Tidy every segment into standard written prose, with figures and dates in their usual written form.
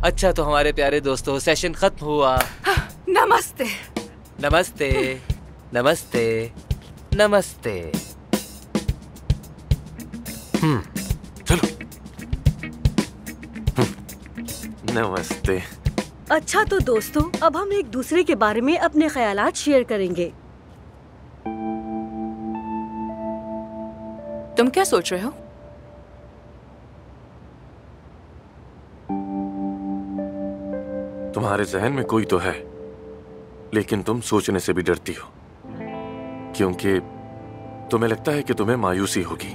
अच्छा तो हमारे प्यारे दोस्तों, सेशन खत्म हुआ। नमस्ते। नमस्ते नमस्ते नमस्ते। चलो। नमस्ते। अच्छा तो दोस्तों, अब हम एक दूसरे के बारे में अपने ख्यालात शेयर करेंगे। तुम क्या सोच रहे हो? तुम्हारे जहन में कोई तो है, लेकिन तुम सोचने से भी डरती हो, क्योंकि तुम्हें लगता है कि तुम्हें मायूसी होगी।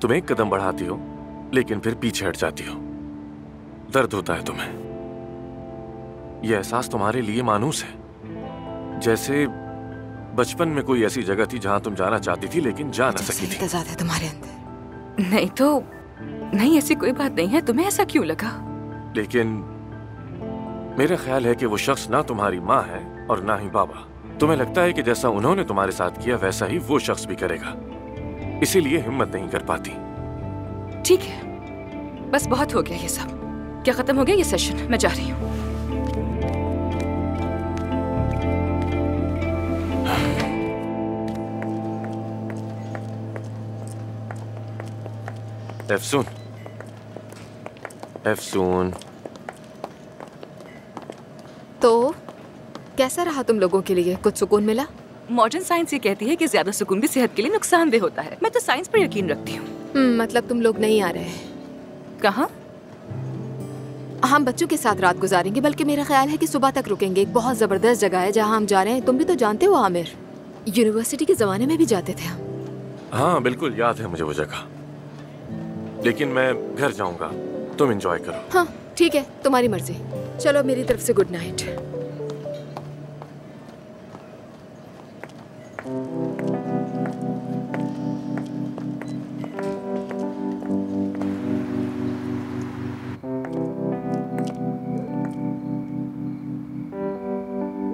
तुम एक कदम बढ़ाती हो, लेकिन फिर पीछे हट जाती हो। दर्द होता है तुम्हें। यह एहसास तुम्हारे लिए मानूस है, जैसे बचपन में कोई ऐसी जगह थी जहां तुम जाना चाहती थी लेकिन जा न सकी थी। तजाद है तुम्हारे अंदर। नहीं तो नहीं, ऐसी कोई बात नहीं है। तुम्हें ऐसा क्यों लगा? लेकिन मेरा ख्याल है कि वो शख्स ना तुम्हारी माँ है और ना ही बाबा। तुम्हें लगता है कि जैसा उन्होंने तुम्हारे साथ किया वैसा ही वो शख्स भी करेगा, इसीलिए हिम्मत नहीं कर पाती। ठीक है, बस बहुत हो गया ये सब। क्या खत्म हो गया ये सेशन? मैं जा रही हूँ। एफसून, एफसून। तो कैसा रहा तुम लोगों के लिए? कुछ सुकून मिला? मॉडर्न साइंस ये कहती है कि ज्यादा सुकून भी सेहत के लिए नुकसानदेह होता है। मैं तो साइंस पर यकीन रखती हूँ। मतलब तुम लोग नहीं आ रहे? कहाँ? हम बच्चों के साथ रात गुजारेंगे, बल्कि मेरा ख्याल है कि सुबह तक रुकेंगे। एक बहुत जबरदस्त जगह है जहाँ हम जा रहे हैं। तुम भी तो जानते हो आमिर, यूनिवर्सिटी के जमाने में भी जाते थे हम। हाँ बिल्कुल याद है मुझे वो जगह, लेकिन मैं घर जाऊंगा, तुम एंजॉय करो। हाँ ठीक है, तुम्हारी मर्जी। चलो मेरी तरफ से गुड नाइट।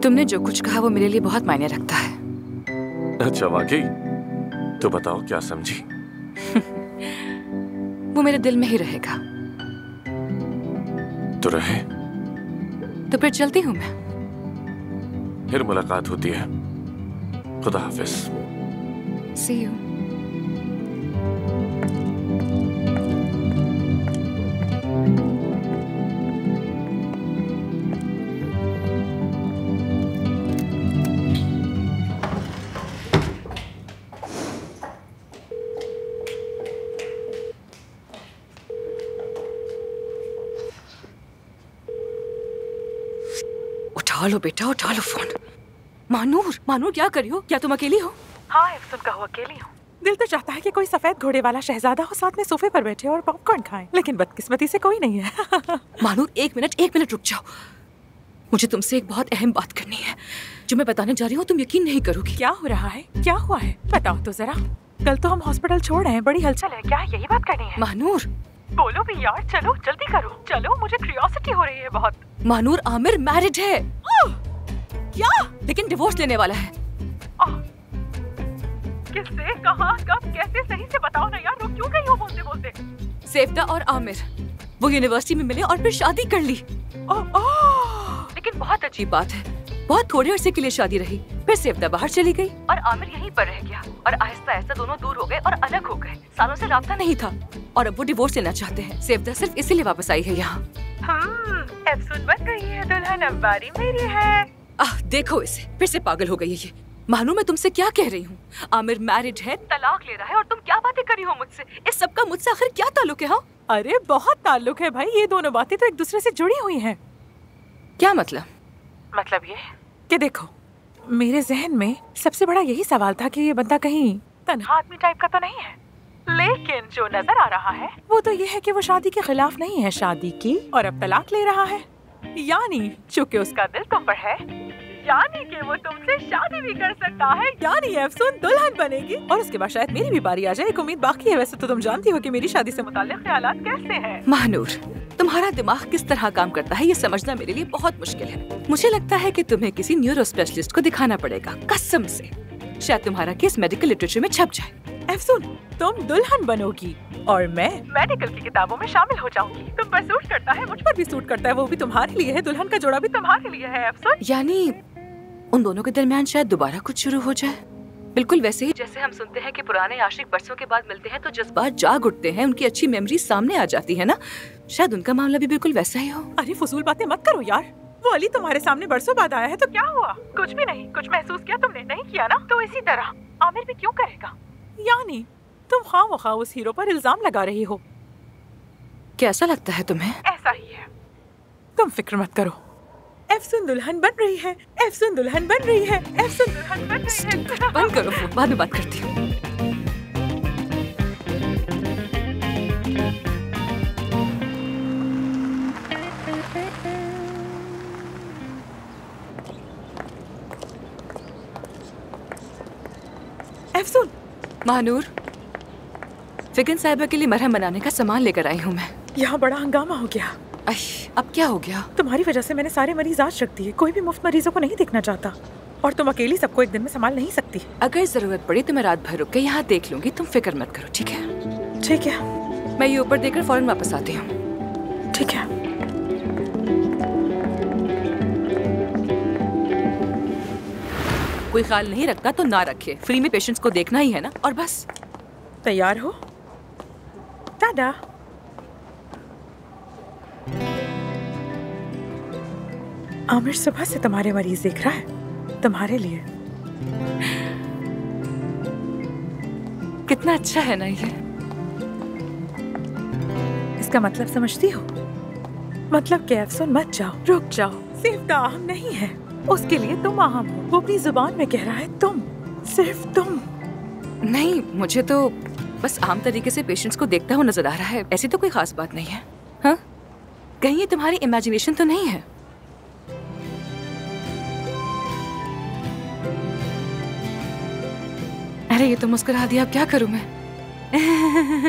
तुमने जो कुछ कहा वो मेरे लिए बहुत मायने रखता है। अच्छा वाकई? तो बताओ क्या समझी? वो मेरे दिल में ही रहेगा। तो रहे। तो फिर चलती हूँ मैं। फिर मुलाकात होती है। खुदा हाफिज। See you. उठा लो बेटा, उठा लो फोन। मानूर, मानूर क्या कर रही हो? क्या तुम अकेली हो? हाँ एफसून कहूँ अकेली हूँ। दिल तो चाहता है कि कोई सफेद घोड़े वाला शहजादा हो, साथ में सोफे पर बैठे और पॉपकॉर्न खाएं, लेकिन बदकिस्मती से कोई नहीं है। मानूर एक मिनट रुक जाओ। मुझे तुमसे एक बहुत अहम बात करनी है। जो मैं बताने जा रही हूँ तुम यकीन नहीं करोगी। क्या हो रहा है? क्या हुआ है? बताओ तो जरा। कल तो हम हॉस्पिटल छोड़ रहे हैं, बड़ी हलचल है। क्या यही बात करनी है? मानूर बोलो भी यार, चलो जल्दी करो। चलो, मुझे क्यूरियोसिटी हो रही है बहुत। मानूर, आमिर मैरिड है। क्या? लेकिन डिवोर्स लेने वाला है। किससे, कहाँ, कब, कैसे? सही से बताओ ना यार, रुक क्यों गई हो बोलते बोलते? सेफ्ता और आमिर वो यूनिवर्सिटी में मिले और फिर शादी कर ली। लेकिन बहुत अजीब बात है, बहुत थोड़े अरसे के लिए शादी रही, फिर सेफ्ता बाहर चली गई और आमिर यहीं पर रह गया। और आहिस्ता आहिस्ता दोनों दूर हो गए और अलग हो गए। सालों से राब्ता नहीं था और अब वो डिवोर्स लेना चाहते हैं। सेफ्ता सिर्फ इसीलिए वापस आई है यहाँ। एफसून बन गई है दुल्हन, अब बारी मेरी है। देखो इसे, फिर से पागल हो गई है ये। मानो मैं तुमसे क्या कह रही हूँ? आमिर मैरिड है, तलाक ले रहा है और तुम क्या बातें कर रही हो मुझसे? इस सब का मुझसे आखिर क्या ताल्लुक है? हाँ अरे बहुत ताल्लुक है भाई, ये दोनों बातें तो एक दूसरे से जुड़ी हुई हैं। क्या मतलब? मतलब ये कि देखो, मेरे जहन में सबसे बड़ा यही सवाल था कि ये बंदा कहीं तन्हा आदमी टाइप का तो नहीं है। लेकिन जो नजर आ रहा है वो तो ये है कि वो शादी के खिलाफ नहीं है, शादी की, और अब तलाक ले रहा है। यानी चूंकि उसका दिल तुम पर है, यानी कि वो तुमसे शादी भी कर सकता है, यानी एफसून दुल्हन बनेगी और उसके बाद शायद मेरी भी बारी आ जाए। एक उम्मीद बाकी है। वैसे तो तुम जानती हो कि मेरी शादी से मुताल्लिक ख्यालात कैसे हैं। महानूर, तुम्हारा दिमाग किस तरह काम करता है ये समझना मेरे लिए बहुत मुश्किल है। मुझे लगता है कि तुम्हें किसी न्यूरो स्पेशलिस्ट को दिखाना पड़ेगा, कसम से। शायद तुम्हारा केस मेडिकल लिटरेचर में छप जाए। अफसून, तुम दुल्हन बनोगी और मैं मेडिकल की किताबों में शामिल हो जाऊंगी। तुम पर सूट करता है, मुझ पर भी सूट करता है, वो भी तुम्हारे लिए है, दुल्हन का जोड़ा भी तुम्हारे लिए है अफसून। यानी उन दोनों के दरमियान शायद दोबारा कुछ शुरू हो जाए, बिल्कुल वैसे ही जैसे हम सुनते हैं कि पुराने आशिक बरसों के बाद मिलते हैं तो जज्बात जाग उठते हैं, उनकी अच्छी मेमोरी सामने आ जाती है ना। शायद उनका मामला भी बिल्कुल वैसा ही हो। अरे फजूल बातें मत करो यार, वो अली तुम्हारे सामने बरसों बाद आया है तो क्या हुआ? कुछ भी नहीं। कुछ महसूस किया तुमने? नहीं किया ना? तो इसी तरह आमिर भी क्यों करेगा? यानी तुम खामखा उस हीरो पर इल्जाम लगा रही हो। कैसा लगता है तुम्हें? ऐसा ही है, तुम फिक्र मत करो। अफसून दुल्हन बन रही है, अफसून दुल्हन बन रही है, अफसून दुल्हन बन रही है। बंद करो फोन, बाद में बात करती हूँ। अफसून, महानूर, फिगन साहिबा के लिए मरहम बनाने का सामान लेकर आई हूँ मैं। यहाँ बड़ा हंगामा हो गया। अब क्या हो गया? तुम्हारी वजह से मैंने सारे मरीज आज रख दिए। कोई भी मुफ्त मरीजों को नहीं देखना चाहता और तुम अकेली सबको एक दिन में संभाल नहीं सकती। अगर जरूरत पड़ी तो मैं रात भर रुक के यहाँ देख लूंगी, तुम फिक्र मत करो, ठीक है? ठीक है। मैं ये ऊपर देकर फौरन वापस आती हूँ। ठीक है। कोई ख्याल नहीं रखता तो ना रखे, फ्री में पेशेंट्स को देखना ही है ना, और बस। तैयार हो? टाटा। आमिर सुबह से तुम्हारे मरीज देख रहा है, तुम्हारे लिए। कितना अच्छा है ना ये। इसका मतलब समझती हो? मतलब कि अफसून मत जाओ, रुक जाओ। सिर्फ अहम नहीं है, उसके लिए तुम अहम हो। वो अपनी जुबान में कह रहा है तुम, सिर्फ तुम। नहीं, मुझे तो बस आम तरीके से पेशेंट्स को देखता हुआ नजर आ रहा है, ऐसी तो कोई खास बात नहीं है। हाँ, कहीं ये तुम्हारी इमेजिनेशन तो नहीं है? अरे ये तो मुस्कुरा दिया, अब क्या करूं मैं?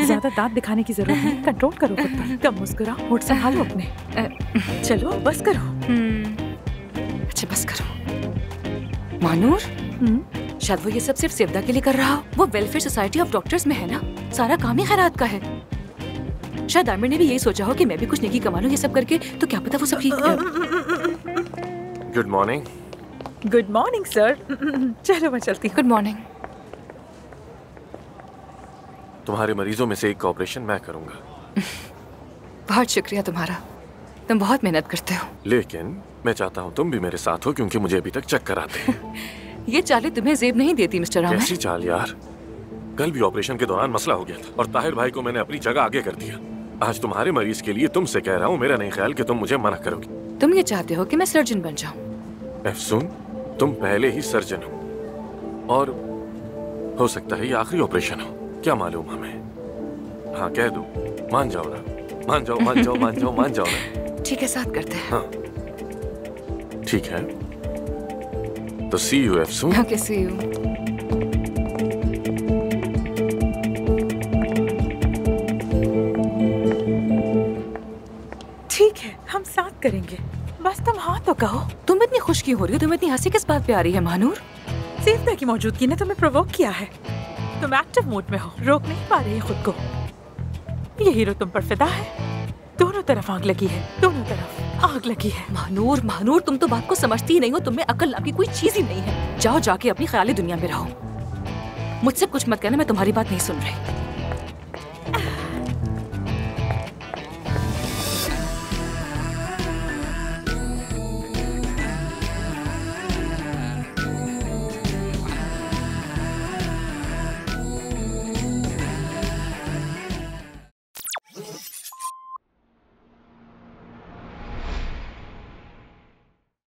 ज्यादा दांत दिखाने की जरूरत नहीं, कंट्रोल करो खुद पर। कम मुस्कुराओ, होठ संभालो अपने। चलो बस करो। अच्छा बस करो। मानूर, शायद वो ये सब सिर्फ सेवदा के लिए कर रहा हो। वो वेलफेयर सोसाइटी ऑफ डॉक्टर्स में है ना, सारा काम ही खैरात का है। शायद आमिर ने भी यही सोचा हो कि मैं भी कुछ नेकी कमा लूं ये सब करके, तो क्या पता वो सब ठीक। Good morning. Good morning sir. चलो मैं चलती हूँ। Good morning. तुम्हारे मरीजों में से एक का ऑपरेशन मैं करूंगा। बहुत शुक्रिया तुम्हारा, तुम बहुत मेहनत करते हो। लेकिन मैं चाहता हूँ तुम भी मेरे साथ हो, क्योंकि मुझे अभी तक चक्कर आते हैं। ये चालें तुम्हें जेब नहीं देती मिस्टर आमिर। कैसी चाल यार? कल भी ऑपरेशन के दौरान मसला हो गया था और ताहिर भाई को मैंने अपनी जगह आगे कर दिया। आज तुम्हारे मरीज के लिए तुमसे कह रहा हूँ, मेरा नहीं ख्याल कि तुम मुझे मना करोगी। तुम ये चाहते हो कि मैं सर्जन बन जाऊँ? अफसून, तुम पहले ही सर्जन हो और हो सकता है ये आखिरी ऑपरेशन हो, क्या मालूम हमें। हाँ कह दो, मान जाओ ना, मान जाओ मान जाओ मान जाओ मान जाओ ना। ठीक है, साथ करते हैं। हाँ ठीक है, तो see you Afsoon. Okay, see you. ठीक है, हम साथ करेंगे, बस तुम हाँ तो कहो। तुम इतनी खुश क्यों हो रही हो? तुम इतनी हंसी किस बात पे आ रही है महानूर? सेवदा की मौजूदगी ने तुम्हें प्रोवोक किया है। तुम एक्टिव मूड में हो, रोक नहीं पा रही खुद को। ये हीरो तुम पर फिदा है। दोनों तरफ आग लगी है, दोनों तरफ आग लगी है। महानूर, महानूर, तुम तो बात को समझती ही नहीं हो। तुम में अकल नाम की कोई चीज ही नहीं है। जाओ जाके अपनी ख्याली दुनिया में रहो। मुझसे कुछ मत कहना, मैं तुम्हारी बात नहीं सुन रही।